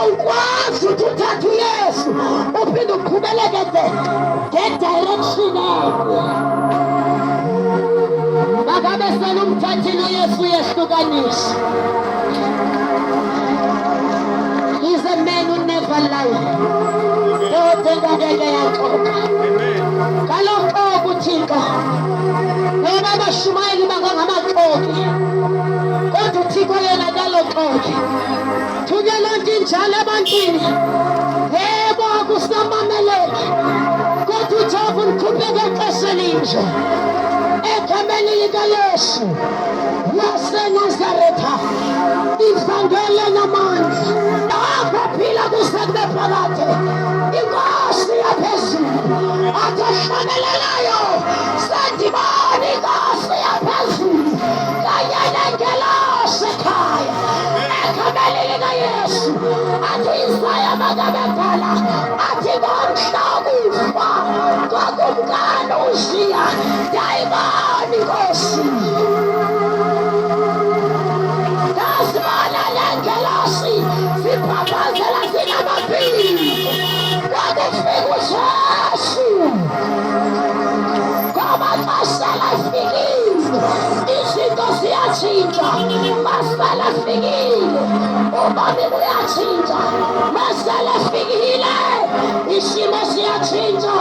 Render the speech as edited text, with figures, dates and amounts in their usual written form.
awukwazi ukuthi uthathe uyesu uphinde uqhubeleke ngedirection yakho. Bakabe selumthathile uyesu uyehlukanisa. He's a man who never lies. Kaloku Thixo noma abashumayeli bangangamaxoki kodwa uThixo yena kaloxoki thuke lonke injalo ebantwini yebo akusamameleki kodwa uJehova unikhuphe exesha elinje egameni likaYesu waseNazaretha ivangeli namandla apha phila kusekube phakathi inkosi yaphezulu athi ahlanganyelayo sendibona inkosi yaphezulu kanye nengelosi ekhaya egameni likaYesu athi Isaya makabekhala athi ngomhla wokufa kwakumkani uZiya ndayibona inkosi ndazibona lengelosi ziphaphazela zinamabhili kwakufika uJesu ngoba masela efikile izinto ziyatshintsha masela efikile ubomi buyatshintsha masela efikile isimo siyatshintsha